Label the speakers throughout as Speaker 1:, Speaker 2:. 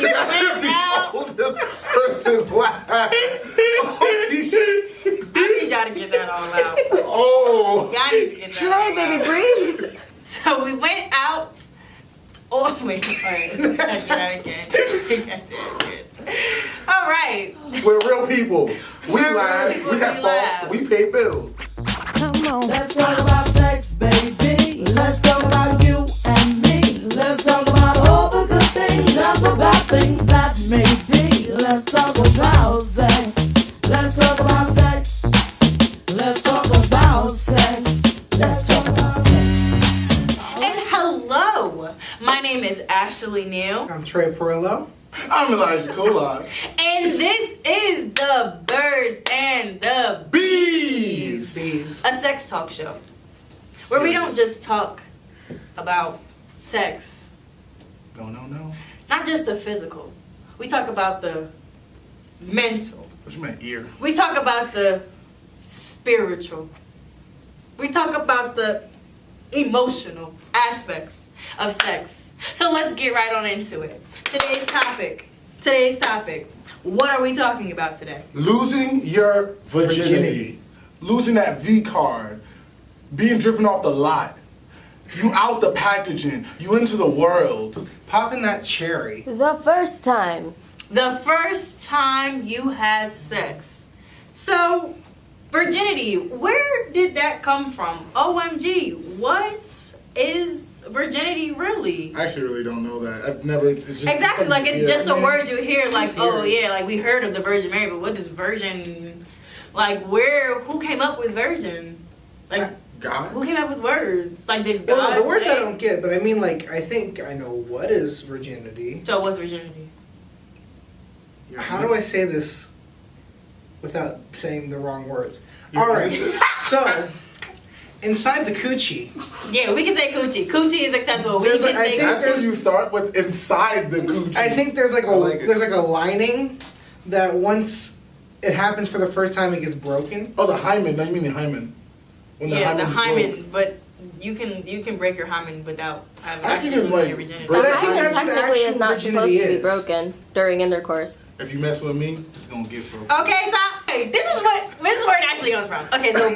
Speaker 1: went out.
Speaker 2: Oldest person laugh.
Speaker 1: I need y'all to get that all out.
Speaker 2: Oh.
Speaker 1: Y'all need to get that
Speaker 3: Trey,
Speaker 1: all
Speaker 3: baby,
Speaker 1: out.
Speaker 3: breathe.
Speaker 1: So we went out. Oh, wait. All right. Again. All right.
Speaker 2: We're real people. We
Speaker 1: We're real
Speaker 2: laugh.
Speaker 1: people,
Speaker 2: We have
Speaker 1: we
Speaker 2: faults.
Speaker 1: laugh.
Speaker 2: We pay bills.
Speaker 3: Come on.
Speaker 4: Let's talk about sex, baby. Let's talk about you and me. Let's talk about all the good things and the bad things that may be. Let's talk about sex. Let's talk about sex. Let's talk about sex. Let's talk about sex.
Speaker 1: And hello. My name is Ashley Neal.
Speaker 5: I'm Trey Perillo.
Speaker 2: I'm Elijah Kolaj.
Speaker 1: And this is the Birds and the
Speaker 2: Bees.
Speaker 1: a sex talk show. Where we don't just talk about sex.
Speaker 2: No.
Speaker 1: Not just the physical. We talk about the mental.
Speaker 2: What you meant, ear?
Speaker 1: We talk about the spiritual. We talk about the emotional aspects of sex. So let's get right on into it. Today's topic. What are we talking about today?
Speaker 2: Losing your virginity. Losing that V card. Being driven off the lot. You out the packaging. You into the world.
Speaker 5: Popping that cherry.
Speaker 3: The first time.
Speaker 1: The first time you had sex. So, virginity, where did that come from? OMG, what is virginity really?
Speaker 2: I actually really don't know that. I've never. It's just
Speaker 1: Exactly, like it's just a word you hear, like,
Speaker 5: Hear
Speaker 1: oh
Speaker 5: it.
Speaker 1: yeah, like we heard of the Virgin Mary, but what does virgin, like who came up with virgin? Like,
Speaker 2: God.
Speaker 1: who came up with words? Like, did
Speaker 5: Well,
Speaker 1: God
Speaker 5: the words
Speaker 1: say?
Speaker 5: I don't get, but I mean, like, I think I know what is virginity.
Speaker 1: So what's virginity?
Speaker 5: How do I say this without saying the wrong words?
Speaker 2: You're
Speaker 5: All right,
Speaker 2: innocent.
Speaker 5: so inside the coochie,
Speaker 1: Yeah, we can say coochie. Coochie is acceptable. We
Speaker 5: There's
Speaker 1: can
Speaker 5: a- I
Speaker 1: say
Speaker 5: think
Speaker 2: That's
Speaker 1: coochie.
Speaker 2: when you start with inside the coochie.
Speaker 5: I think there's like
Speaker 2: I like it.
Speaker 5: there's like a lining that once it happens for the first time, it gets broken.
Speaker 2: Oh, the hymen. No, you mean the hymen. When
Speaker 1: Yeah, the
Speaker 2: broke.
Speaker 1: hymen, but you can break your hymen without having
Speaker 2: I
Speaker 1: actually
Speaker 2: can,
Speaker 1: losing
Speaker 2: like,
Speaker 1: your virginity.
Speaker 2: break-
Speaker 3: The
Speaker 5: But I think
Speaker 3: hymen
Speaker 5: that's what
Speaker 3: technically is
Speaker 5: actual
Speaker 3: not supposed to
Speaker 5: virginity
Speaker 3: be
Speaker 5: is.
Speaker 3: broken during intercourse.
Speaker 2: If you mess with me, it's gonna get broken.
Speaker 1: Okay, stop. Hey, this is where it actually comes from. Okay, so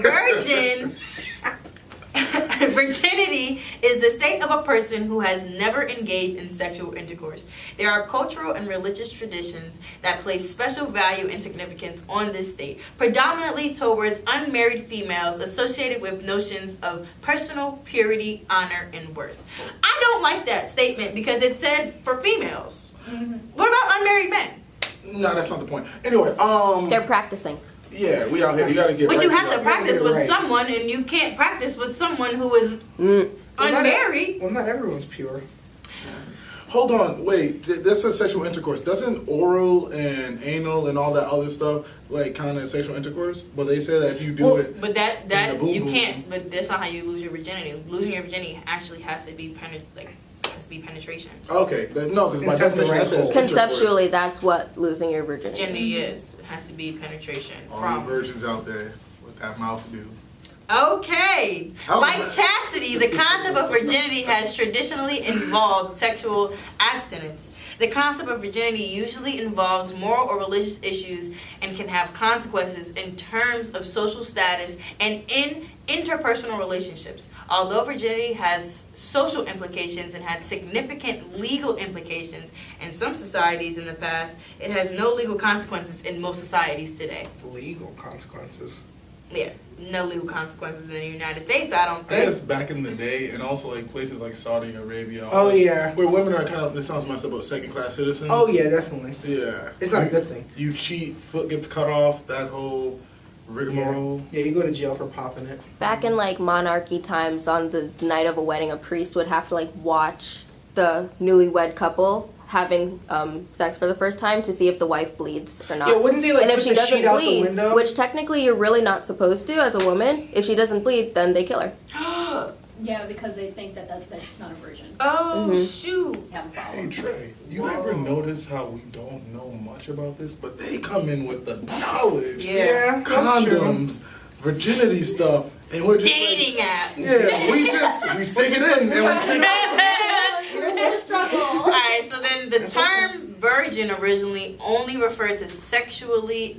Speaker 1: virginity is the state of a person who has never engaged in sexual intercourse. There are cultural and religious traditions that place special value and significance on this state, predominantly towards unmarried females associated with notions of personal purity, honor, and worth. I don't like that statement because it said for females. What about unmarried men?
Speaker 2: No, that's not the point. Anyway,
Speaker 3: They're practicing.
Speaker 2: yeah, we out here. You gotta get.
Speaker 1: But
Speaker 2: right
Speaker 1: you have to
Speaker 2: that.
Speaker 1: practice with
Speaker 5: Right.
Speaker 1: someone, and you can't practice with someone who is
Speaker 5: Well, not-
Speaker 1: unmarried.
Speaker 5: Well, not everyone's pure.
Speaker 2: Hold on, wait. This is sexual intercourse. Doesn't oral and anal and all that other stuff like kind of sexual intercourse? But they say that if you do
Speaker 5: Well,
Speaker 2: it,
Speaker 1: But that
Speaker 2: In the boom
Speaker 1: you
Speaker 2: boom.
Speaker 1: can't. But that's not how you lose your virginity. Losing your virginity actually has to be penetration.
Speaker 2: okay, no, because my
Speaker 5: Inside the
Speaker 2: definition
Speaker 5: right
Speaker 2: that says
Speaker 5: hole.
Speaker 2: intercourse.
Speaker 3: Conceptually, that's what losing your virginity.
Speaker 1: Virginity is. It has to be penetration.
Speaker 2: All
Speaker 1: From
Speaker 2: you virgins out there with that mouth do.
Speaker 1: Okay.
Speaker 2: How
Speaker 1: Like
Speaker 2: was
Speaker 1: chastity, the concept of virginity has traditionally involved sexual abstinence. The concept of virginity usually involves moral or religious issues and can have consequences in terms of social status and in interpersonal relationships. Although virginity has social implications and had significant legal implications in some societies in the past, it has no legal consequences in most societies today.
Speaker 5: Legal consequences.
Speaker 1: Yeah, no legal consequences in the United States, I don't
Speaker 2: I
Speaker 1: think.
Speaker 2: guess back in the day, and also like places like Saudi Arabia.
Speaker 5: Oh,
Speaker 2: like,
Speaker 5: yeah.
Speaker 2: where women are kind of. This sounds messed up, but second-class citizens.
Speaker 5: Oh yeah, definitely.
Speaker 2: Yeah.
Speaker 5: It's not a
Speaker 2: You-
Speaker 5: good thing.
Speaker 2: You cheat, foot gets cut off. That whole rigmarole.
Speaker 5: Yeah, you go to jail for popping it.
Speaker 3: Back in like monarchy times, on the night of a wedding, a priest would have to like watch the newlywed couple having sex for the first time to see if the wife bleeds or not.
Speaker 5: Yeah, wouldn't they like
Speaker 3: and if
Speaker 5: put
Speaker 3: she
Speaker 5: the
Speaker 3: doesn't
Speaker 5: sheet out the
Speaker 3: bleed,
Speaker 5: window?
Speaker 3: which technically you're really not supposed to as a woman, if she doesn't bleed, then they kill her.
Speaker 6: Yeah, because they think that she's not a virgin.
Speaker 1: Oh,
Speaker 3: Mhm.
Speaker 1: shoot.
Speaker 6: Have a
Speaker 2: Hey
Speaker 6: problem.
Speaker 2: Trey, you ever notice how we don't know much about this, but they come in with the knowledge,
Speaker 1: Yeah.
Speaker 5: that's true.
Speaker 2: condoms, virginity stuff, and we're just
Speaker 1: Dating app.
Speaker 2: like, yeah, we stick it in and we stick it out.
Speaker 6: You're in a struggle.
Speaker 1: Alright, so then the term virgin originally only referred to sexually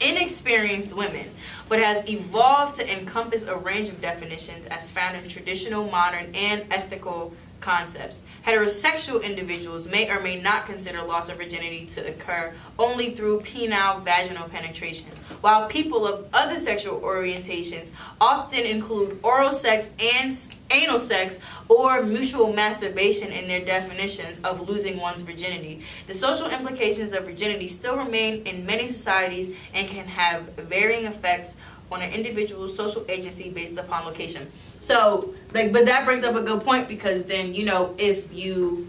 Speaker 1: inexperienced women, but has evolved to encompass a range of definitions as found in traditional, modern, and ethical concepts. Heterosexual individuals may or may not consider loss of virginity to occur only through penile vaginal penetration, while people of other sexual orientations often include oral sex and anal sex or mutual masturbation in their definitions of losing one's virginity. The social implications of virginity still remain in many societies and can have varying effects on an individual's social agency based upon location. So, like, but that brings up a good point, because then, you know, if you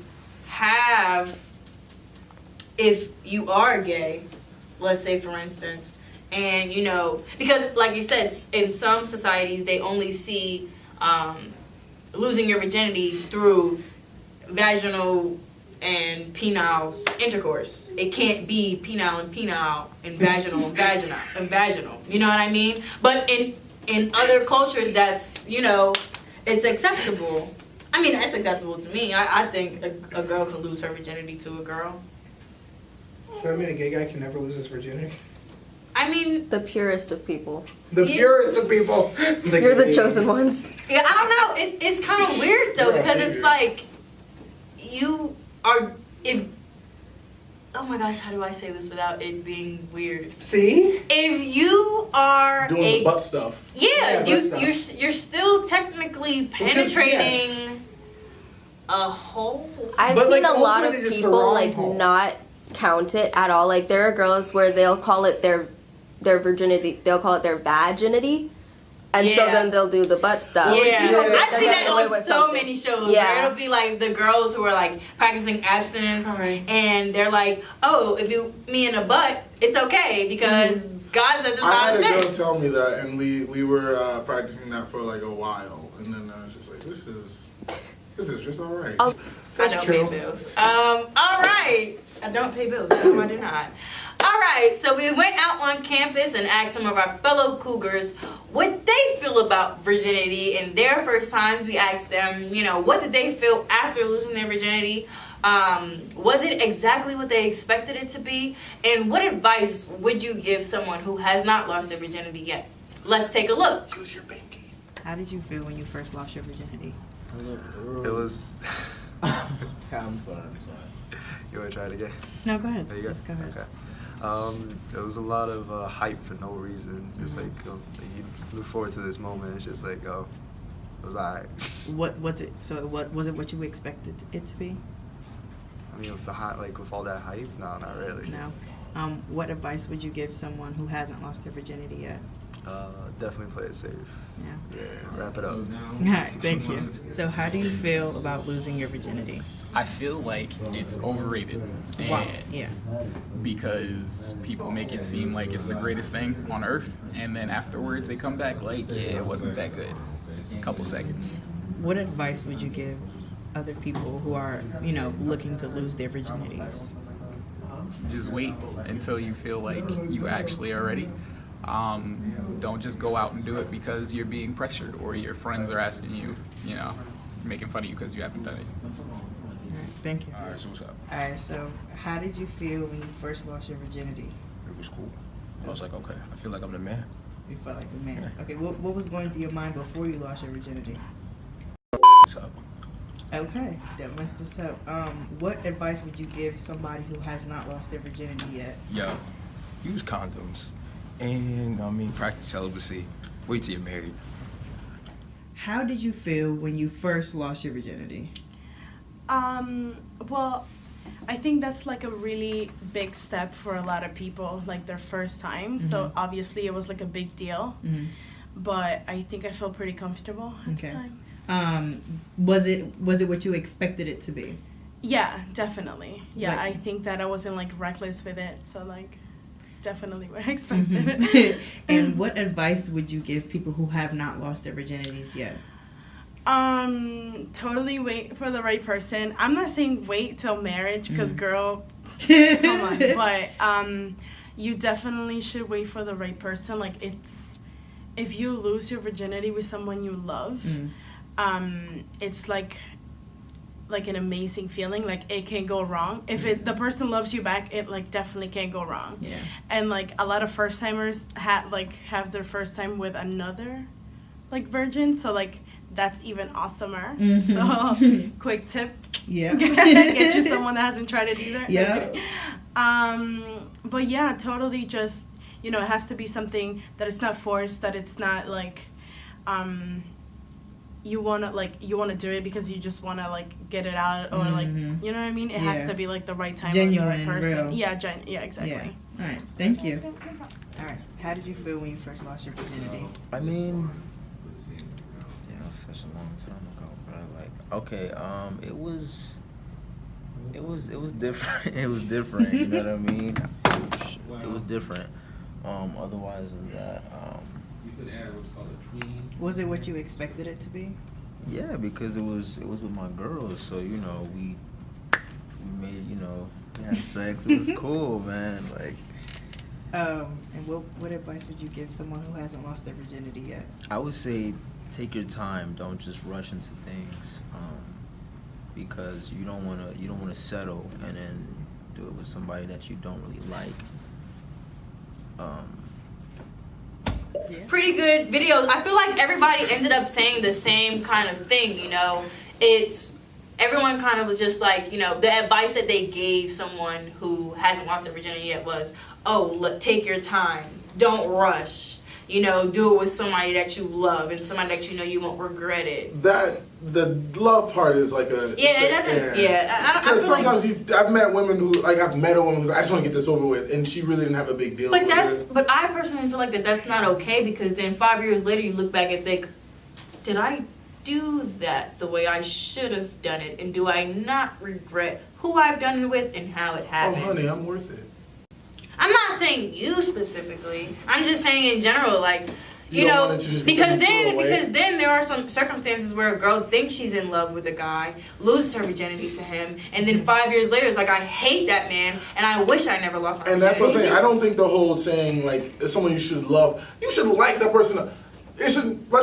Speaker 1: are gay, let's say for instance, and you know, because like you said, in some societies they only see losing your virginity through vaginal and penile intercourse. It can't be penile and vaginal and vaginal. You know what I mean? But in other cultures, that's, you know, it's acceptable. I mean, that's acceptable to me. I think a girl can lose her virginity to a girl.
Speaker 5: Does that mean a gay guy can never lose his virginity?
Speaker 1: I mean,
Speaker 3: The purest of people.
Speaker 5: The purest of people.
Speaker 3: You're the chosen ones.
Speaker 1: yeah, I don't know. It's kind of weird though,
Speaker 2: You're a
Speaker 1: because it's
Speaker 2: savior.
Speaker 1: like you are oh my gosh, how do I say this without it being weird?
Speaker 5: See?
Speaker 1: If you are
Speaker 2: Doing the butt stuff.
Speaker 1: yeah,
Speaker 5: Yeah, butt
Speaker 1: you're still technically penetrating a hole.
Speaker 3: I've
Speaker 5: But,
Speaker 3: seen
Speaker 5: like,
Speaker 3: a lot of
Speaker 5: open is just the
Speaker 3: people
Speaker 5: wrong
Speaker 3: like
Speaker 5: hole.
Speaker 3: not count it at all. Like there are girls where they'll call it their virginity. They'll call it their vaginity, and so
Speaker 1: Yeah.
Speaker 3: then they'll do the butt stuff.
Speaker 1: Yeah,
Speaker 5: Yeah.
Speaker 1: I've
Speaker 3: They're
Speaker 1: seen
Speaker 3: getting
Speaker 1: that
Speaker 3: away
Speaker 1: on
Speaker 3: with
Speaker 1: so
Speaker 3: something.
Speaker 1: many shows
Speaker 3: Yeah.
Speaker 1: where it'll be like the girls who are like practicing abstinence,
Speaker 5: Right.
Speaker 1: and they're like, "Oh, if you me in a butt, it's okay because God said this
Speaker 2: I
Speaker 1: not
Speaker 2: had a girl
Speaker 1: sin."
Speaker 2: tell me that, and we were practicing that for like a while, and then I was just like, this is just all right.
Speaker 3: I'll-
Speaker 1: I don't pay bills. All right. I don't pay bills. No, I do not. All right. So we went out on campus and asked some of our fellow cougars what they feel about virginity in their first times. We asked them, you know, what did they feel after losing their virginity? Was it exactly what they expected it to be? And what advice would you give someone who has not lost their virginity yet? Let's take a look.
Speaker 2: Use your pinky.
Speaker 1: How did you feel when you first lost your virginity?
Speaker 7: It was.
Speaker 8: I'm sorry.
Speaker 7: You want to try it again?
Speaker 1: No, go ahead.
Speaker 7: There you go.
Speaker 1: Just go ahead.
Speaker 7: Okay. It was a lot of hype for no reason. Just like you look forward to this moment. It's just like, oh, it was alright.
Speaker 1: What was it? So was it what you expected it to be?
Speaker 7: I mean, with the with all that hype, no, not really.
Speaker 1: No. What advice would you give someone who hasn't lost their virginity yet?
Speaker 7: Definitely play it safe.
Speaker 1: Yeah.
Speaker 7: Yeah, wrap it up.
Speaker 1: All right, thank you. So how do you feel about losing your virginity?
Speaker 8: I feel like it's overrated.
Speaker 1: Wow.
Speaker 8: And
Speaker 1: Yeah.
Speaker 8: because people make it seem like it's the greatest thing on earth, and then afterwards they come back like, yeah, it wasn't that good. A couple seconds.
Speaker 1: What advice would you give other people who are, you know, looking to lose their virginities?
Speaker 8: Just wait until you feel like you actually are ready. Don't just go out and do it because you're being pressured or your friends are asking you, you know, making fun of you because you haven't done it.
Speaker 1: All right, thank you.
Speaker 9: Alright, so what's up?
Speaker 1: All right, so how did you feel when you first lost your virginity?
Speaker 9: It was cool. I was like, okay, I feel like I'm the man.
Speaker 1: You felt like the man. Okay, what was going through your mind before you lost your virginity?
Speaker 9: What's up?
Speaker 1: Okay, that messed us up. What advice would you give somebody who has not lost their virginity yet?
Speaker 9: Yo, use condoms. And, practice celibacy. Wait till you're married.
Speaker 1: How did you feel when you first lost your virginity?
Speaker 10: Well, I think that's like a really big step for a lot of people, like their first time. So obviously it was like a big deal, but I think I felt pretty comfortable at
Speaker 1: Okay.
Speaker 10: the time.
Speaker 1: Was it what you expected it to be?
Speaker 10: Yeah, definitely. Yeah,
Speaker 1: Like-
Speaker 10: I think that I wasn't like reckless with it. So like, definitely what I expected.
Speaker 1: And what advice would you give people who have not lost their virginities yet?
Speaker 10: Totally wait for the right person. I'm not saying wait till marriage, because girl, come on. But you definitely should wait for the right person. Like if you lose your virginity with someone you love, it's like like an amazing feeling. Like it can't go wrong. If the person loves you back, it like definitely can't go wrong.
Speaker 11: Yeah.
Speaker 10: And like a lot of first timers have their first time with another like virgin, so like that's even awesomer. So quick tip.
Speaker 11: Yeah.
Speaker 10: Get you someone that hasn't tried it either.
Speaker 11: Yeah.
Speaker 10: But yeah, totally just, you know, it has to be something that it's not forced, that it's not like you wanna do it because you just wanna like get it out, or like, you know what I mean? It has to be like the right time,
Speaker 11: genuine,
Speaker 10: with the right person.
Speaker 11: real.
Speaker 10: Yeah, exactly.
Speaker 11: Yeah. All right, thank you. All right, how did you feel when you first lost your virginity?
Speaker 9: I mean, yeah, it was such a long time ago, bro. Like, okay, it was different. It was different. You know what I mean? It was different. Otherwise than that,
Speaker 11: Was it what you expected it to be?
Speaker 9: yeah, because it was with my girls, so you know we made, you know, we had sex. It was cool, man. Like,
Speaker 11: And what advice would you give someone who hasn't lost their virginity yet?
Speaker 9: I would say take your time. Don't just rush into things, because you don't wanna settle and then do it with somebody that you don't really like.
Speaker 1: Pretty good videos. I feel like everybody ended up saying the same kind of thing, you know. Everyone kind of was just like, you know, the advice that they gave someone who hasn't lost their virginity yet was, take your time. Don't rush. You know, do it with somebody that you love and somebody that you know you won't regret it.
Speaker 2: The love part is like a...
Speaker 1: Yeah, it doesn't... Yeah.
Speaker 2: Because sometimes I've met women who... Like, I've met a woman who's like, I just want to get this over with. And she really didn't have a big deal with it.
Speaker 1: But I personally feel like that's not okay, because then 5 years later you look back and think, did I do that the way I should have done it? And do I not regret who I've done it with and how it happened?
Speaker 2: Oh, honey, I'm worth it.
Speaker 1: I'm not saying you specifically. I'm just saying in general, like, you know, because then there are some circumstances where a girl thinks she's in love with a guy, loses her virginity to him, and then 5 years later it's like, I hate that man and I wish I never lost my virginity.
Speaker 2: And that's what I'm saying. I don't think the whole saying, like, it's someone you should love. You should like that person. Let's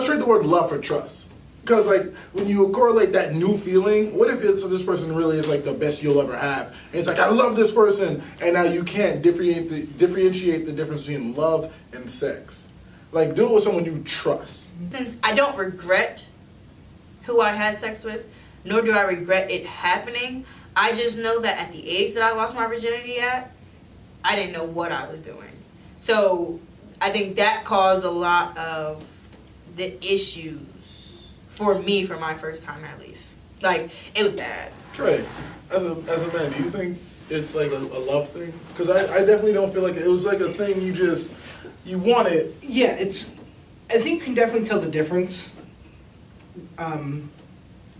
Speaker 2: trade the word love for trust. Because, like, when you correlate that new feeling, what if this person really is, like, the best you'll ever have? And it's like, I love this person, and now you can't differentiate the difference between love and sex. Like, do it with someone you trust.
Speaker 1: Since I don't regret who I had sex with, nor do I regret it happening, I just know that at the age that I lost my virginity at, I didn't know what I was doing. So I think that caused a lot of the issues for me, for my first time at least. Like, it was bad.
Speaker 2: Trey, as a man, do you think it's like a love thing? Because I definitely don't feel like it was like a thing you want it.
Speaker 5: Yeah, I think you can definitely tell the difference,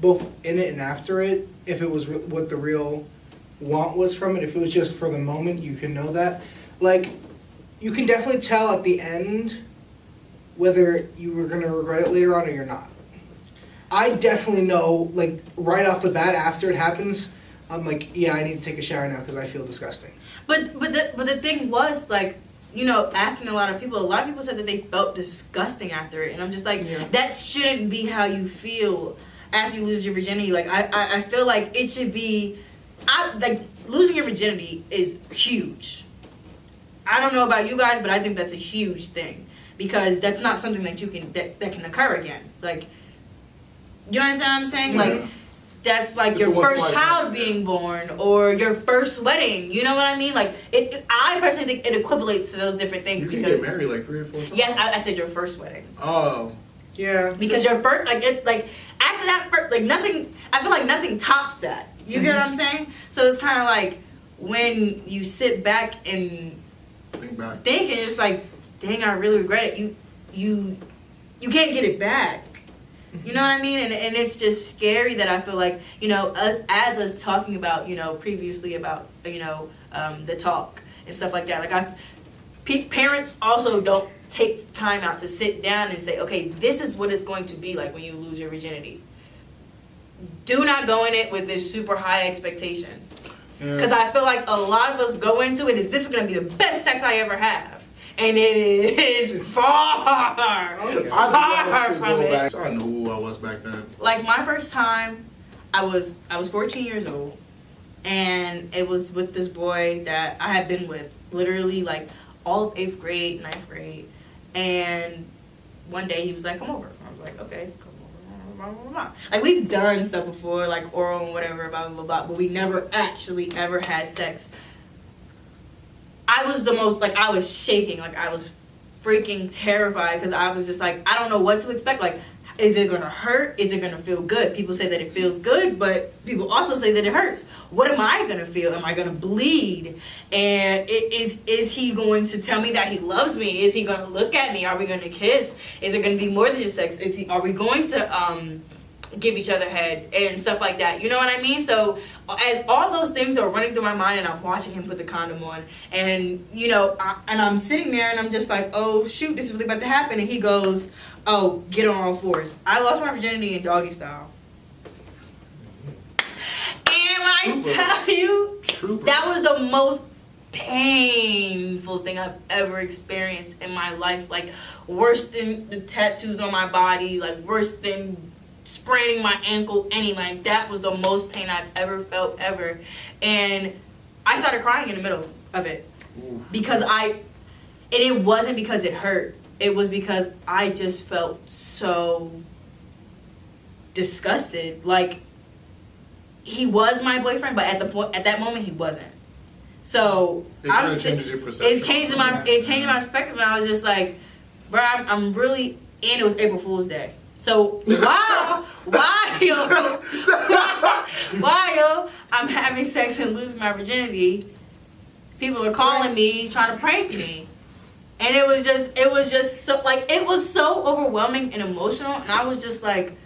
Speaker 5: both in it and after it, if it was what the real want was from it. If it was just for the moment, you can know that. Like, you can definitely tell at the end whether you were going to regret it later on or you're not. I definitely know, like, right off the bat after it happens, I'm like, yeah, I need to take a shower now because I feel disgusting.
Speaker 1: But the thing was, like, you know, asking a lot of people said that they felt disgusting after it. And I'm just like, that shouldn't be how you feel after you lose your virginity. Like, I feel like it should be, like, losing your virginity is huge. I don't know about you guys, but I think that's a huge thing. Because that's not something that that can occur again. Like, you understand what I'm saying?
Speaker 2: Yeah.
Speaker 1: Like, that's like your first child being born or your first wedding. You know what I mean? Like, I personally think it equivalents to those different things.
Speaker 2: You can get married like 3 or 4 times.
Speaker 1: Yeah, I said your first wedding.
Speaker 2: Oh.
Speaker 5: Yeah.
Speaker 1: Because your first, like, after that first, like, nothing, I feel like nothing tops that. You get what I'm saying? So it's kind of like when you sit back and think and it's like, dang, I really regret it. You can't get it back. You know what I mean? And it's just scary that I feel like, you know, as us talking about, you know, previously about, you know, the talk and stuff like that. Like, parents also don't take time out to sit down and say, okay, this is what it's going to be like when you lose your virginity. Do not go in it with this super high expectation. Because I feel like a lot of us go into it as this is going to be the best sex I ever have. And it is far from it.
Speaker 2: I know who I was back then.
Speaker 1: Like, my first time, I was 14 years old, and it was with this boy that I had been with literally like all of 8th grade, 9th grade, and one day he was like, "Come over." I was like, "Okay, come over." Blah, blah, blah. Like we've done stuff before, like oral and whatever, blah blah blah, but we never actually ever had sex. I was the most like I was shaking, like I was freaking terrified because I was just like I don't know what to expect. Like, is it gonna hurt? Is it gonna feel good? People say that it feels good, but people also say that it hurts. What am I gonna feel? Am I gonna bleed? And is he going to tell me that he loves me? Is he gonna look at me? Are we gonna kiss? Is it gonna be more than just sex? Are we going to give each other head and stuff like that? You know what I mean? So as all those things are running through my mind, and I'm watching him put the condom on, and you know, and I'm sitting there, and I'm just like, oh shoot, this is really about to happen. And he goes, "Oh, get on all fours." I lost my virginity in doggy style. And I tell you, that was the most painful thing I've ever experienced in my life. Like, worse than the tattoos on my body, like, worse than spraining my ankle, like, that was the most pain I've ever felt, ever. And I started crying in the middle of it. Because it wasn't because it hurt. It was because I just felt so disgusted. Like, he was my boyfriend, but at that moment he wasn't. So
Speaker 2: it changes your perception.
Speaker 1: It changed my perspective, and I was just like, bro, I'm really. And it was April Fool's Day. So while I'm having sex and losing my virginity, people are calling me trying to prank me. And it was just so, like, it was so overwhelming and emotional, and I was just like,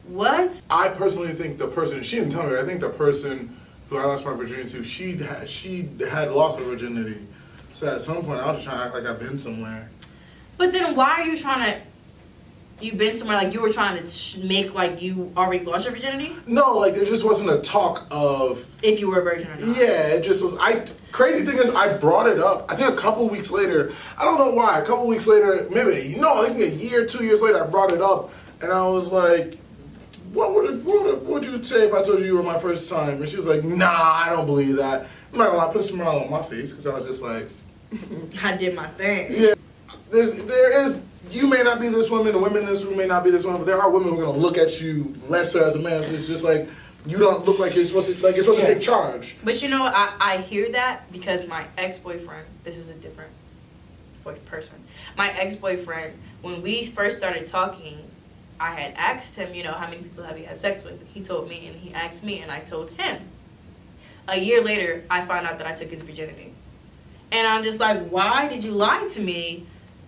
Speaker 1: what?
Speaker 2: I personally think the person, she didn't tell me, I think the person who I lost my virginity to, she had lost her virginity. So at some point I was just trying to act like I've been somewhere.
Speaker 1: But then why are you trying to, you've been somewhere, like you were trying to make like you already lost your virginity?
Speaker 2: No, like there just wasn't a talk of
Speaker 1: if you were a virgin or not.
Speaker 2: Yeah, it just was. Crazy thing is, I brought it up. I think a couple weeks later. I don't know why. A couple weeks later, maybe I think a year, 2 years later, I brought it up, and I was like, "What would you say if I told you were my first time?" And she was like, "Nah, I don't believe that." I'm not gonna lie, I put a smile on my face because I was just like,
Speaker 1: I did my thing.
Speaker 2: Yeah, there is. You may not be this woman. The women in this room may not be this woman, but there are women who are gonna look at you lesser as a man. It's just like. You don't look like you're supposed to take charge.
Speaker 1: But you know what? I hear that because my ex-boyfriend, this is a different person. My ex-boyfriend, when we first started talking, I had asked him, you know, how many people have you had sex with? He told me, and he asked me, and I told him. A year later, I found out that I took his virginity. And I'm just like, why did you lie to me?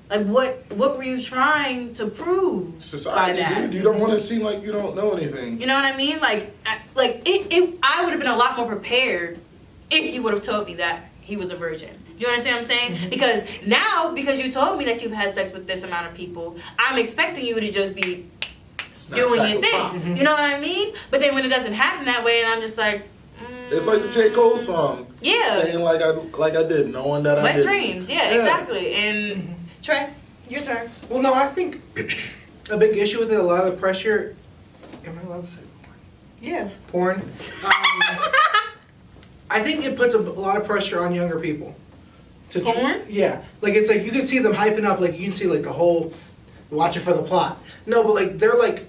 Speaker 1: Like, what were you trying to prove by that?
Speaker 2: Dude, you don't want to seem like you don't know anything.
Speaker 1: You know what I mean? Like I would have been a lot more prepared if he would have told me that he was a virgin. Do you understand what I'm saying? Mm-hmm. Because now, because you told me that you've had sex with this amount of people, I'm expecting you to just be doing your thing. Mm-hmm. You know what I mean? But then when it doesn't happen that way, and I'm just like,
Speaker 2: it's like the J. Cole song.
Speaker 1: Yeah.
Speaker 2: Saying like I did, knowing that I did.
Speaker 1: Wet dreams. Yeah, exactly. And Trey, your turn.
Speaker 5: Well, no, I think a big issue with it, a lot of the pressure. Am I allowed to say porn?
Speaker 1: Yeah.
Speaker 5: Porn. I think it puts a lot of pressure on younger people.
Speaker 1: Porn?
Speaker 5: Yeah. Like, it's like you can see them hyping up, like, you can see, like, the whole watch it for the plot. No, but, like, they're, like,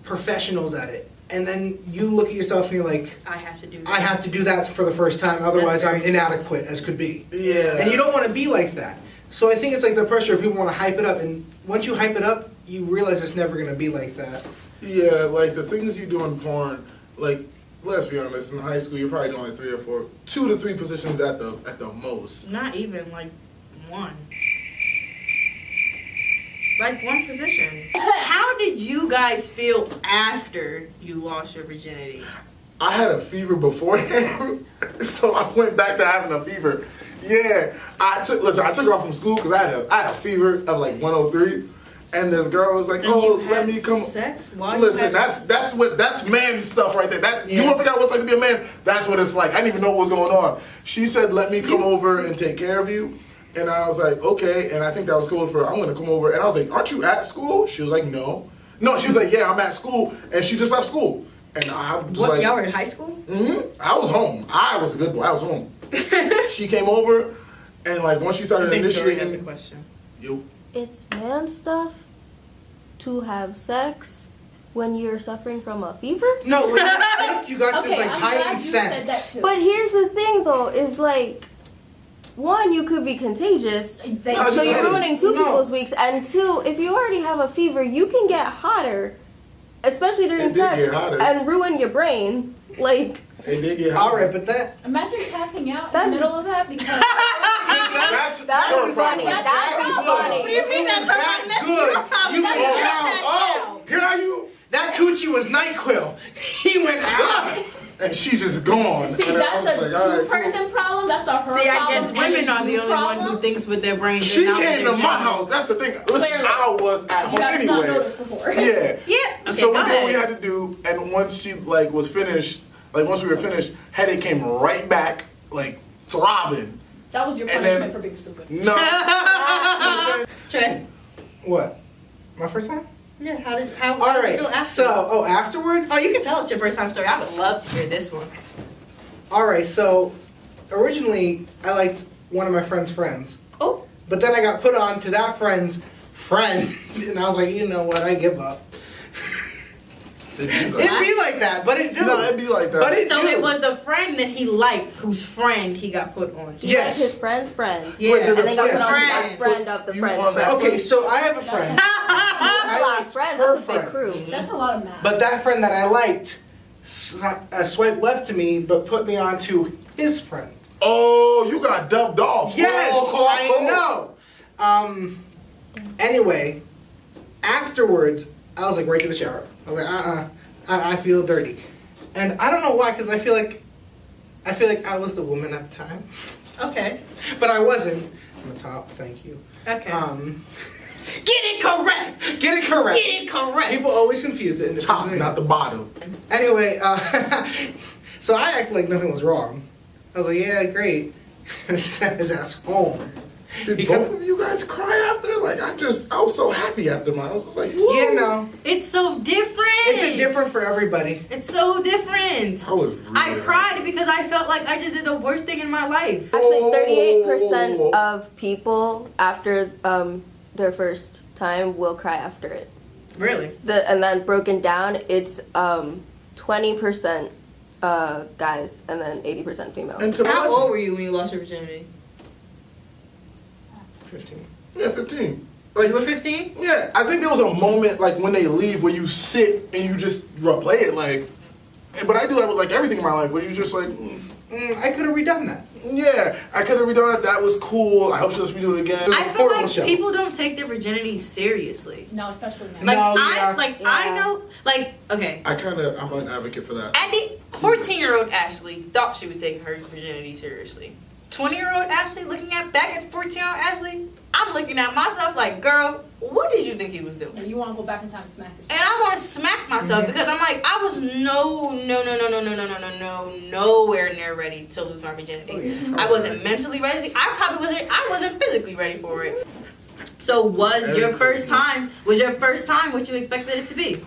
Speaker 5: professionals at it. And then you look at yourself and you're like,
Speaker 1: I have to do that.
Speaker 5: I have to do that for the first time, otherwise I'm inadequate as could be.
Speaker 2: Yeah.
Speaker 5: And you don't want to be like that. So I think it's like the pressure of people want to hype it up, and once you hype it up, you realize it's never going to be like that.
Speaker 2: Yeah, like the things you do in porn, like, let's be honest, in high school you're probably doing like 2 to 3 positions at the most.
Speaker 1: Not even, like, one. Like, one position. How did you guys feel after you lost your virginity?
Speaker 2: I had a fever beforehand, so I went back to having a fever. Yeah, I took off from school because I had a fever of like 103, and this girl was like, "Oh, let me come."
Speaker 1: Sex?
Speaker 2: Listen, that's man stuff right there. You want to figure out what it's like to be a man? That's what it's like. I didn't even know what was going on. She said, "Let me come over and take care of you," and I was like, "Okay." And I think that was cool for her. I'm gonna come over, and I was like, "Aren't you at school?" She was like, "No." No, she was like, "Yeah, I'm at school," and she just left school. And I was
Speaker 1: What,
Speaker 2: like,
Speaker 1: y'all were in high school?
Speaker 2: I was home. I was a good boy. I was home. She came over, and like once she started initiating,
Speaker 1: That's a question.
Speaker 3: It's man stuff to have sex when you're suffering from a fever?
Speaker 5: No, when you're sick, you got this
Speaker 6: Okay,
Speaker 5: like
Speaker 6: I'm glad
Speaker 5: heightened
Speaker 6: you said
Speaker 5: sense.
Speaker 6: that too.
Speaker 3: But here's the thing though, is like, one, you could be contagious,
Speaker 6: Exactly.
Speaker 3: so you're ruining two
Speaker 5: No.
Speaker 3: people's weeks, and two, if you already have a fever, you can get hotter, especially during
Speaker 2: It did
Speaker 3: sex,
Speaker 2: get hotter.
Speaker 3: and ruin your brain. Like,
Speaker 2: it did get
Speaker 5: All
Speaker 2: hot.
Speaker 5: right, but that
Speaker 6: Imagine passing out in
Speaker 3: That's-
Speaker 6: the middle of that because
Speaker 3: that's
Speaker 2: your
Speaker 3: funny.
Speaker 2: problem.
Speaker 3: That'd be funny.
Speaker 1: What do you mean that's her problem? That's
Speaker 5: good.
Speaker 1: your problem.
Speaker 5: You
Speaker 1: That's
Speaker 5: went
Speaker 1: your
Speaker 5: out.
Speaker 2: Oh, here are you?
Speaker 5: that coochie was NyQuil. He went out.
Speaker 2: And she just gone.
Speaker 6: see
Speaker 2: and I
Speaker 6: that's
Speaker 2: was
Speaker 6: a
Speaker 2: like, all right, cool.
Speaker 6: two-person problem. That's a her
Speaker 1: See, I
Speaker 6: problem.
Speaker 1: guess
Speaker 6: and
Speaker 1: women
Speaker 6: a
Speaker 1: are the
Speaker 6: you
Speaker 1: only one
Speaker 6: problem.
Speaker 1: who thinks with their brains.
Speaker 2: She
Speaker 1: and not
Speaker 2: came
Speaker 1: with
Speaker 2: to
Speaker 1: their
Speaker 2: my
Speaker 1: genitals.
Speaker 2: house. That's the thing. Listen,
Speaker 6: Clearly.
Speaker 2: I was at
Speaker 6: You
Speaker 2: home
Speaker 6: guys not
Speaker 2: anyway.
Speaker 6: noticed before.
Speaker 2: Yeah.
Speaker 1: Yeah. Okay,
Speaker 2: So we
Speaker 1: go
Speaker 2: did what we
Speaker 1: ahead.
Speaker 2: had to do, and once she like was finished, like once we were finished, headache came right back, like throbbing.
Speaker 6: That was your
Speaker 2: And
Speaker 6: punishment
Speaker 2: then-
Speaker 6: for being stupid.
Speaker 2: No.
Speaker 1: Trey.
Speaker 5: What? My first time?
Speaker 1: Yeah. How did you
Speaker 5: All
Speaker 1: feel
Speaker 5: right.
Speaker 1: after?
Speaker 5: So, afterwards?
Speaker 1: Oh, you can tell us your first time story. I would love to hear this one.
Speaker 5: All right. So, originally, I liked one of my friend's friends.
Speaker 1: Oh.
Speaker 5: But then I got put on to that friend's friend, and I was like, you know what? I give up.
Speaker 2: It'd
Speaker 5: It'd be like that, but it do.
Speaker 2: No, it'd be like that.
Speaker 5: But it
Speaker 1: So
Speaker 5: do.
Speaker 1: it was the friend that he liked, whose friend he got put on.
Speaker 3: He liked
Speaker 5: Yes.
Speaker 3: his friend's friend.
Speaker 1: Yeah.
Speaker 2: Wait,
Speaker 3: And they got
Speaker 2: Yes.
Speaker 3: put on to
Speaker 1: Friend.
Speaker 3: that friend of the
Speaker 2: You
Speaker 3: friend's
Speaker 2: on that-
Speaker 3: friend.
Speaker 5: Okay, so I have a friend.
Speaker 3: That's a lot of friends. That's a big
Speaker 5: Her
Speaker 3: crew.
Speaker 6: That's a lot of math.
Speaker 5: But that friend that I liked swiped left to me, but put me on to his friend.
Speaker 2: Oh, you got dubbed off.
Speaker 5: Yes,
Speaker 2: Oh,
Speaker 5: I know. Anyway, afterwards, I was like right to the shower. I was like, I feel dirty, and I don't know why, because I feel like I was the woman at the time,
Speaker 1: Okay.
Speaker 5: but I wasn't. I'm the top. Thank you.
Speaker 1: Okay.
Speaker 5: Get
Speaker 1: Get it correct.
Speaker 5: it correct.
Speaker 1: Get it correct.
Speaker 5: People always confuse it. And
Speaker 2: Top, not the bottom.
Speaker 5: Anyway, so I acted like nothing was wrong. I was like, yeah, great. Sent his ass home.
Speaker 2: Did
Speaker 5: He
Speaker 2: both
Speaker 5: got-
Speaker 2: of you guys cry after? Like, I was so happy after mine. I was just like, whoa.
Speaker 5: Yeah, no.
Speaker 1: It's so different.
Speaker 5: It's different for everybody.
Speaker 1: It's so different.
Speaker 2: I was really
Speaker 1: I cried because I felt like I just did the worst thing in my life.
Speaker 3: Actually, 38% of people after their first time will cry after it.
Speaker 1: Really?
Speaker 3: And then broken down, it's 20% guys and then 80% female.
Speaker 2: And to
Speaker 1: How
Speaker 2: my
Speaker 1: old were you when you lost your virginity?
Speaker 5: 15.
Speaker 2: Yeah, 15.
Speaker 1: You were 15?
Speaker 2: Yeah, I think there was a moment like when they leave where you sit and you just replay it like. But I do that with like everything in my life where you just like,
Speaker 5: I could have redone that.
Speaker 2: yeah, I could have redone it. That was cool. I hope she lets me do it again.
Speaker 1: I feel
Speaker 5: horrible
Speaker 1: like
Speaker 5: show.
Speaker 1: people don't take their virginity seriously.
Speaker 6: No, especially now.
Speaker 1: Like
Speaker 5: No, yeah.
Speaker 1: I
Speaker 3: Yeah.
Speaker 1: know, like, okay.
Speaker 2: I'm an advocate for that.
Speaker 1: At the 14-year-old Ashley thought she was taking her virginity seriously. 20-year-old Ashley looking at back at 14-year-old Ashley, I'm looking at myself like, girl, what did you think he was doing?
Speaker 6: And you want to go back in time and smack yourself.
Speaker 1: And I want to smack myself because I'm like, I was nowhere near ready to lose my virginity. I wasn't mentally ready. I wasn't physically ready for it. So was your first time what you expected it to be?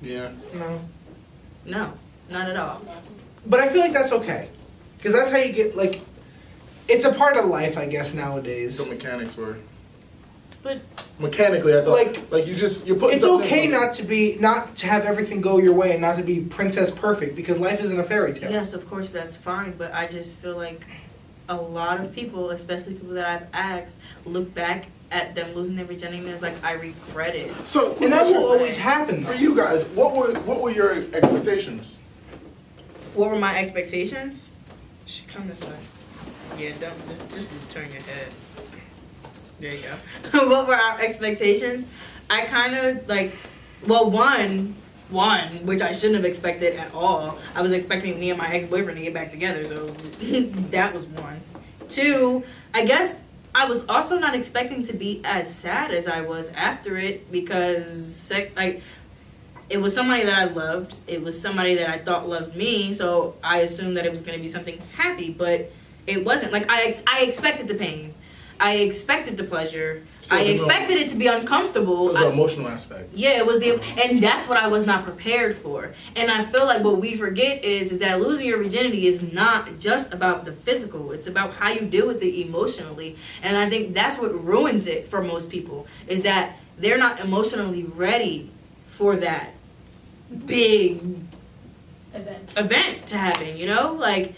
Speaker 2: Yeah.
Speaker 5: No.
Speaker 1: No, not at all.
Speaker 5: But I feel like that's okay. Because that's how you get, like, it's a part of life, I guess, nowadays.
Speaker 2: The mechanics were.
Speaker 1: But
Speaker 2: Mechanically, I thought
Speaker 5: Like,
Speaker 2: you're putting.
Speaker 5: It's
Speaker 2: something
Speaker 5: okay
Speaker 2: in something.
Speaker 5: not to have everything go your way and not to be princess perfect, because life isn't a fairy tale.
Speaker 1: yes, of course that's fine, but I just feel like a lot of people, especially people that I've asked, look back at them losing their virginity and it's like, I regret it.
Speaker 2: So,
Speaker 5: And that will
Speaker 2: question.
Speaker 5: always happen,
Speaker 2: For
Speaker 5: though.
Speaker 2: you guys, what were your expectations?
Speaker 1: What were my expectations? Come this way. Yeah, don't just turn your head. There you go. What were our expectations? I kind of like, well, one, which I shouldn't have expected at all. I was expecting me and my ex-boyfriend to get back together, so that was one. Two, I guess I was also not expecting to be as sad as I was after it because it was somebody that I loved. It was somebody that I thought loved me, so I assumed that it was going to be something happy, but it wasn't. Like, I expected the pain. I expected the pleasure.
Speaker 2: So
Speaker 1: I
Speaker 2: it's
Speaker 1: expected it to be uncomfortable.
Speaker 2: So it's the emotional aspect.
Speaker 1: Yeah, it was and that's what I was not prepared for. And I feel like what we forget is that losing your virginity is not just about the physical. It's about how you deal with it emotionally. And I think that's what ruins it for most people, is that they're not emotionally ready for that big event to happen, you know? Like,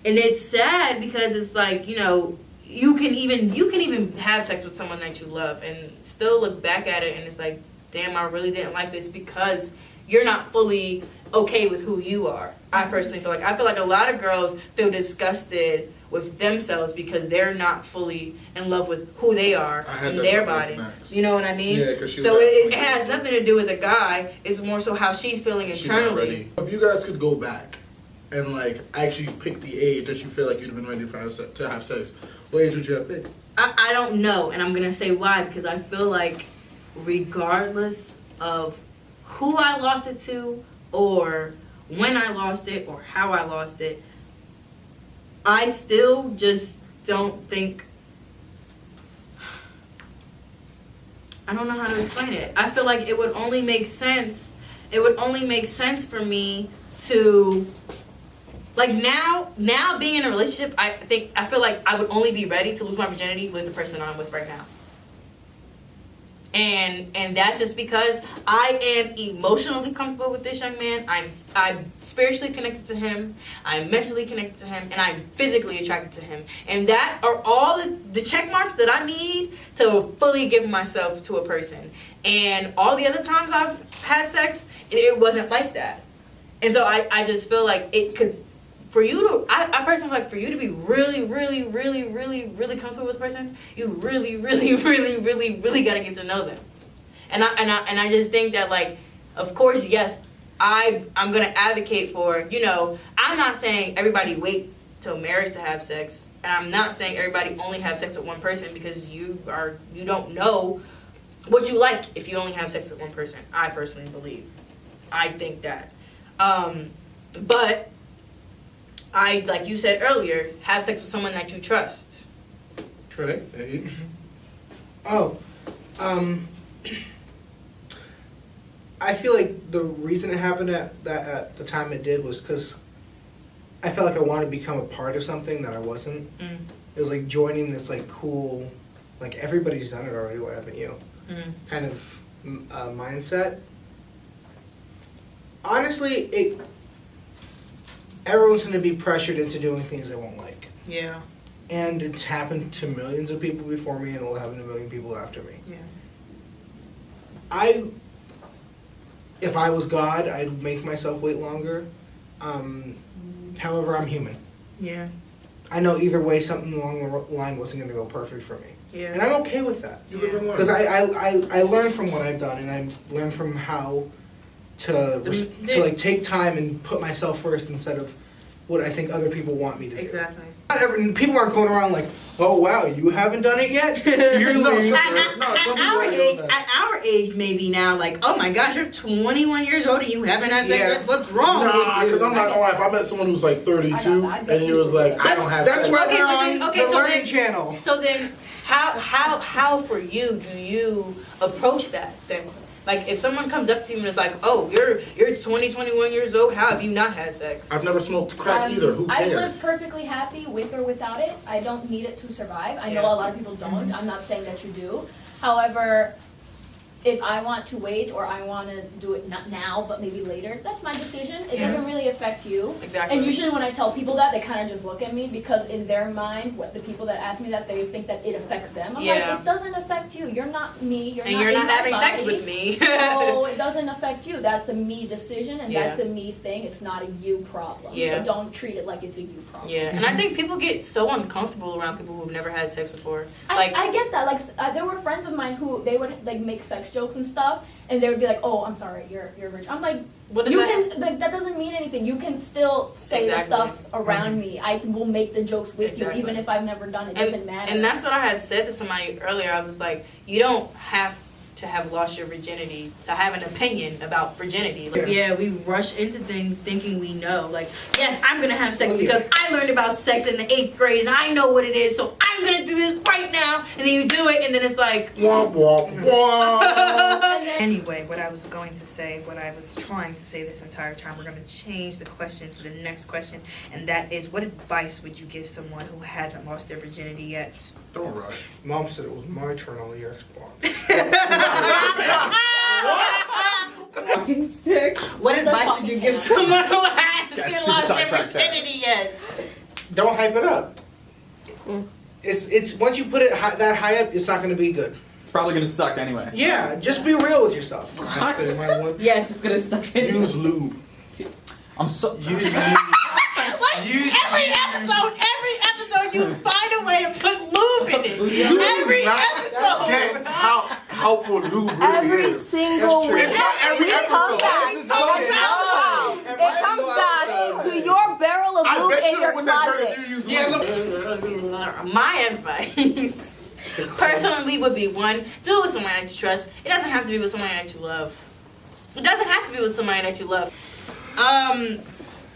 Speaker 1: and it's sad because it's like, you know, you can even have sex with someone that you love and still look back at it and it's like, damn, I really didn't like this because you're not fully okay with who you are. I personally feel like a lot of girls feel disgusted with themselves because they're not fully in love with who they are in their bodies. You know what I mean?
Speaker 2: Yeah, because
Speaker 1: so it has nothing to do with the guy. It's more so how she's feeling internally.
Speaker 2: If you guys could go back and like actually pick the age that you feel like you'd have been ready to have sex, what age would you have picked?
Speaker 1: I don't know, and I'm gonna say why, because I feel like regardless of who I lost it to or when I lost it or how I lost it, I still just don't think, I don't know how to explain it. I feel like it would only make sense for me to, like, now being in a relationship, I feel like I would only be ready to lose my virginity with the person I'm with right now. And that's just because I am emotionally comfortable with this young man. I'm spiritually connected to him. I'm mentally connected to him, and I'm physically attracted to him. And that are all the check marks that I need to fully give myself to a person. And all the other times I've had sex, it wasn't like that. And so I just feel like because for you to, I personally feel like for you to be really, really, really, really, really comfortable with a person, you really, really, really, really, really gotta get to know them. And I just think that, like, of course, yes, I'm gonna advocate for, you know, I'm not saying everybody wait till marriage to have sex, and I'm not saying everybody only have sex with one person, because you don't know what you like if you only have sex with one person. I personally believe. I think that. But I, like you said earlier, have sex with someone that you trust.
Speaker 2: Trey, age?
Speaker 5: I feel like the reason it happened at the time it did was because I felt like I wanted to become a part of something that I wasn't. It was like joining this like cool, like everybody's done it already, why haven't you? Kind of mindset. Honestly, everyone's going to be pressured into doing things they won't like.
Speaker 1: Yeah.
Speaker 5: And it's happened to millions of people before me, and it'll happen to a million people after me.
Speaker 1: Yeah.
Speaker 5: If I was God, I'd make myself wait longer. However, I'm human.
Speaker 1: Yeah.
Speaker 5: I know either way something along the line wasn't going to go perfect for me.
Speaker 1: Yeah.
Speaker 5: And I'm okay with that. Because I learned from what I've done, and I learned from how to like take time and put myself first instead of what I think other people want me to do.
Speaker 1: Exactly.
Speaker 5: People aren't going around like, oh wow, you haven't done it yet? You're
Speaker 1: at our age, maybe now, like, oh my gosh, you're 21 years old and you haven't had sex.
Speaker 5: Yeah.
Speaker 1: What's wrong with you?
Speaker 2: Because I'm not gonna lie, if I met someone who's like 32 and he was like, I don't have
Speaker 5: That's
Speaker 2: sex.
Speaker 5: why they're on the Learning Channel.
Speaker 1: So then, how for you do you approach that then? Like, if someone comes up to you and is like, oh, you're 21 years old, how have you not had sex?
Speaker 2: I've never smoked crack either. Who cares?
Speaker 6: I live perfectly happy with or without it. I don't need it to survive. I know a lot of people don't. I'm not saying that you do. However, if I want to wait or I want to do it not now but maybe later, that's my decision. It doesn't really affect you.
Speaker 1: Exactly.
Speaker 6: And usually when I tell people that, they kind of just look at me because in their mind, what the people that ask me that, they think that it affects them. I'm like, it doesn't affect you. You're not me. You're not
Speaker 1: having
Speaker 6: body,
Speaker 1: sex with me.
Speaker 6: So it doesn't affect you. That's a me decision and that's a me thing. It's not a you problem.
Speaker 1: Yeah.
Speaker 6: So don't treat it like it's a you problem.
Speaker 1: Yeah, and I think people get so uncomfortable around people who've never had sex before.
Speaker 6: I get that. Like, there were friends of mine who they would like make sex jokes and stuff, and they would be like, "Oh, I'm sorry, you're a virgin." I'm like, that doesn't mean anything. You can still say the stuff around me. I will make the jokes with you, even if I've never done it. It doesn't matter.
Speaker 1: And that's what I had said to somebody earlier. I was like, you don't have to have lost your virginity, to have an opinion about virginity. Like, yeah, we rush into things thinking we know. Like, yes, I'm gonna have sex because I learned about sex in the 8th grade and I know what it is, so I'm gonna do this right now. And then you do it, and then it's like,
Speaker 2: Womp, womp, womp.
Speaker 11: Anyway, what I was going to say, what I was trying to say this entire time, we're going to change the question to the next question, and that is, what advice would you give someone who hasn't lost their virginity yet?
Speaker 2: Don't rush.
Speaker 5: Mom said it was my turn on the Xbox.
Speaker 11: Walking stick.
Speaker 1: what advice would you give someone who hasn't lost their virginity yet?
Speaker 5: Don't hype it up. It's once you put it that high up, it's not going to be good.
Speaker 12: It's probably gonna suck anyway.
Speaker 5: Yeah, just be real with yourself.
Speaker 11: Yes, it's gonna suck.
Speaker 2: Use lube.
Speaker 12: I'm so.
Speaker 1: Every episode you find a way to put lube in it. Every episode.
Speaker 2: Get how helpful lube really
Speaker 3: Every
Speaker 2: is.
Speaker 3: single week.
Speaker 2: It's not every
Speaker 3: It comes
Speaker 2: episode.
Speaker 3: back. It comes back to your barrel of
Speaker 2: I
Speaker 3: lube
Speaker 2: bet
Speaker 3: in
Speaker 2: you
Speaker 3: your
Speaker 2: when that
Speaker 3: closet.
Speaker 2: girl use lube.
Speaker 1: My advice, personally, would be one: do it with someone that you trust. It doesn't have to be with someone that you love. It doesn't have to be with somebody that you love.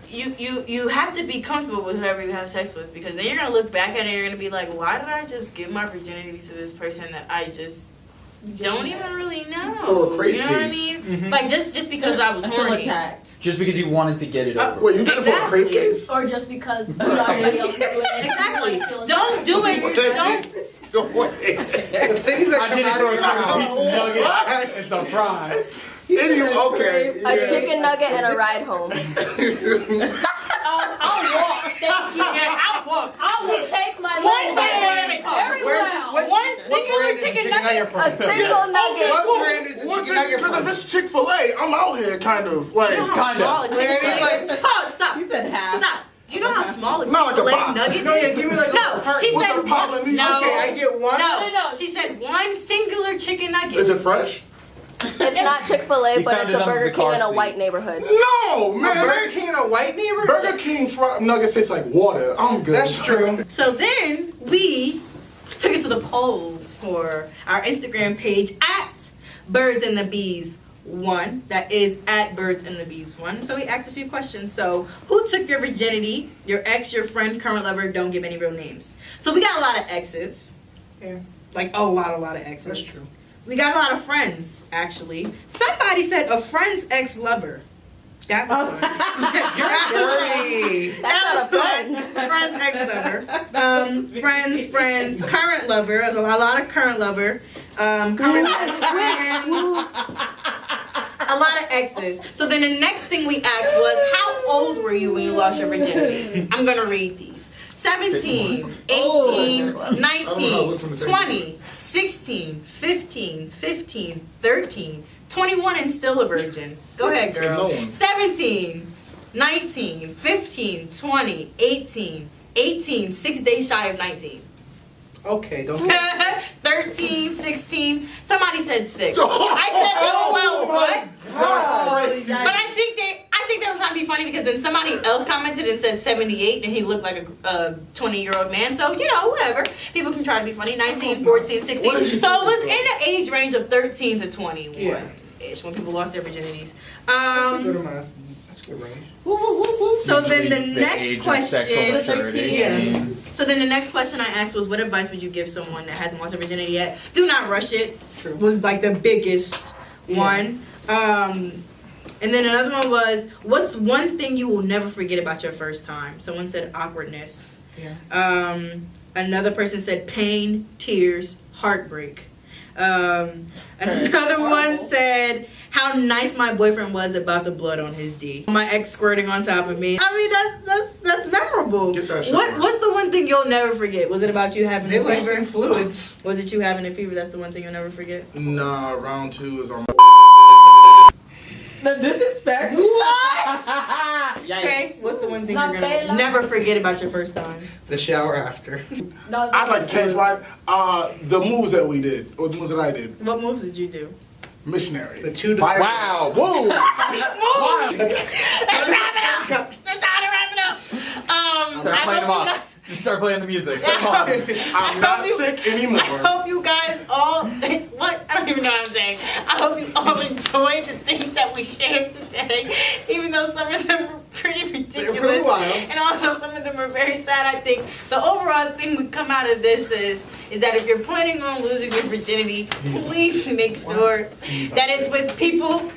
Speaker 1: You have to be comfortable with whoever you have sex with, because then you're gonna look back at it and you're gonna be like, why did I just give my virginity to this person that I just don't even really know?
Speaker 2: For a crate
Speaker 1: you know what I
Speaker 2: case.
Speaker 1: mean? Like just because I was horny.
Speaker 12: Just because you wanted to get it over.
Speaker 2: Wait, you did it for a crate case?
Speaker 6: Or just because everybody else is doing it.
Speaker 1: Exactly. Don't do it. Don't.
Speaker 2: Don't wait.
Speaker 5: The things that
Speaker 12: I did it for a piece of nuggets and some fries.
Speaker 2: Okay.
Speaker 3: A chicken nugget and a ride home.
Speaker 6: I'll walk. Thank you.
Speaker 1: Yeah, I'll walk.
Speaker 6: I will take my
Speaker 1: Wait,
Speaker 6: leg very well.
Speaker 1: One singular chicken nugget.
Speaker 3: A single nugget.
Speaker 5: What brand is the chicken nugget
Speaker 2: Because
Speaker 5: from?
Speaker 2: if it's Chick-fil-A, I'm out here kind of like.
Speaker 12: Kind of.
Speaker 1: Oh, stop.
Speaker 11: You said half.
Speaker 1: Stop. Do you know how small a
Speaker 2: Not like a
Speaker 1: Chick-fil-A
Speaker 2: box.
Speaker 1: nugget
Speaker 5: No, yeah,
Speaker 1: is?
Speaker 5: give me like a
Speaker 1: No,
Speaker 5: part.
Speaker 1: she
Speaker 2: What's
Speaker 1: said
Speaker 2: the problem?
Speaker 1: no.
Speaker 5: Okay, I get one.
Speaker 1: No, she said one singular chicken nugget.
Speaker 2: Is it fresh?
Speaker 3: It's not Chick-fil-A,
Speaker 12: He
Speaker 3: but
Speaker 12: found
Speaker 3: it's
Speaker 12: it
Speaker 3: a
Speaker 12: under
Speaker 3: Burger
Speaker 12: the
Speaker 3: King
Speaker 12: car
Speaker 3: in a
Speaker 12: seat.
Speaker 3: white neighborhood.
Speaker 2: No, man.
Speaker 5: Burger King in a white neighborhood?
Speaker 2: Burger King fried nuggets taste like water. I'm good.
Speaker 5: That's true.
Speaker 1: So then we took it to the polls for our Instagram page at Birds and the Bees 1. That is at Birds and the Bees 1. So we asked a few questions. So who took your virginity? Your ex, your friend, current lover? Don't give any real names. So we got a lot of exes.
Speaker 5: Yeah.
Speaker 1: Like a lot of exes.
Speaker 5: That's true.
Speaker 1: We got a lot of friends, actually. Somebody said a friend's ex-lover. That was fun.
Speaker 3: That's not a friend.
Speaker 1: Friend's ex-lover. Friends, current lover. There's a lot of current lover. Current friends. A lot of exes. So then the next thing we asked was, how old were you when you lost your virginity? I'm going to read these. 17, 18, 19, 20, 16, 15, 13, 21 and still a virgin. Go ahead, girl. 17, 19, 15, 20, 18, 6 days shy of 19.
Speaker 5: Okay, don't.
Speaker 1: 13, 16. Somebody said 6. I said, oh, well, what? But I think they were trying to be funny, because then somebody else commented and said 78, and he looked like a 20-year-old man. So, whatever. People can try to be funny. 19, 14, 16. So it was in the age range of 13 to 21-ish when people lost their virginities.
Speaker 5: That's a good amount. That's a good range.
Speaker 1: So then the
Speaker 12: Usually
Speaker 1: next
Speaker 12: age of
Speaker 1: question.
Speaker 12: sexual maturity. I mean,
Speaker 1: So then the next question I asked was, what advice would you give someone that hasn't lost their virginity yet? Do not rush it.
Speaker 5: True.
Speaker 1: Was like the biggest one. And then another one was, what's one thing you will never forget about your first time? Someone said awkwardness.
Speaker 5: Yeah.
Speaker 1: Another person said pain, tears, heartbreak. Another one said how nice my boyfriend was about the blood on his D. My ex squirting on top of me. I mean, that's memorable.
Speaker 2: Get that shit
Speaker 1: What's the one thing you'll never forget? Was it about you having
Speaker 5: They
Speaker 1: a
Speaker 5: like
Speaker 1: fever?
Speaker 5: them fluids.
Speaker 1: Was it you having a fever? That's the one thing you'll never forget.
Speaker 2: Nah, round 2 is on.
Speaker 11: The disrespect.
Speaker 1: What?
Speaker 11: Yikes.
Speaker 1: Trey, what's the one thing
Speaker 6: La
Speaker 1: you're gonna
Speaker 6: Bella.
Speaker 1: never forget about your first time?
Speaker 5: The shower after.
Speaker 2: I'd like to change mine. The moves that we did, or the moves that I did.
Speaker 1: What moves did you do?
Speaker 2: Missionary.
Speaker 5: The 2 to
Speaker 2: Bio-
Speaker 12: wow. Whoa.
Speaker 1: Let's wrap it up. It's time to wrap it up.
Speaker 12: Start playing them off. Just start playing the music. Come on.
Speaker 2: I'm not sick anymore.
Speaker 1: I hope you guys all. What? I don't even know what I'm saying. I hope you all enjoyed the things that we shared today, even though some of them were pretty ridiculous. And also some of them were very sad. I think the overall thing we come out of this is that if you're planning on losing your virginity, please make sure that it's with people.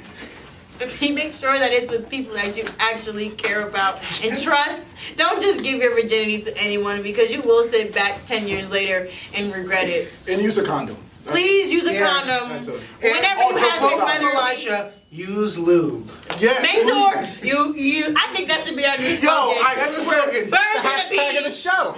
Speaker 1: Make sure that it's with people that you actually care about and trust. Don't just give your virginity to anyone, because you will sit back 10 years later and regret it.
Speaker 2: And use a condom.
Speaker 1: Please use a condom. Whenever you have sex, whether
Speaker 5: Elisha, use lube.
Speaker 2: Yeah.
Speaker 1: Make sure you. I think that should be our new slogan.
Speaker 2: Yo, I swear.
Speaker 1: Birds
Speaker 12: Hashtag of the show.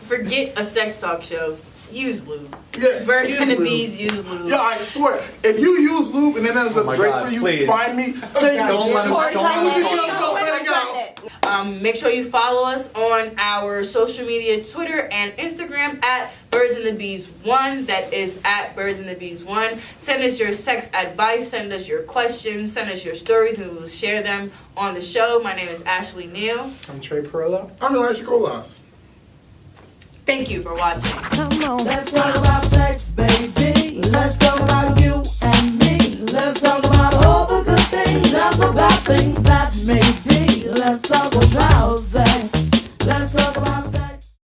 Speaker 1: Forget a sex talk show. Use lube.
Speaker 2: Yeah,
Speaker 1: Birds and the
Speaker 2: lube.
Speaker 1: bees use lube.
Speaker 2: Yo, I swear, if you use lube and then ends up great for you,
Speaker 12: please.
Speaker 2: find me.
Speaker 12: Don't let
Speaker 2: it go.
Speaker 1: Make sure you follow us on our social media, Twitter and Instagram at Birds and the Bees 1. That is at Birds and the Bees 1. Send us your sex advice. Send us your questions. Send us your stories, and we will share them on the show. My name is Ashley Neal.
Speaker 5: I'm Trey Perillo.
Speaker 2: I'm Elijah Colas.
Speaker 1: Thank you for watching.
Speaker 4: Come on. Let's talk about sex, baby. Let's talk about you and me. Let's talk about all the good things and the bad things that may be. Let's talk about sex.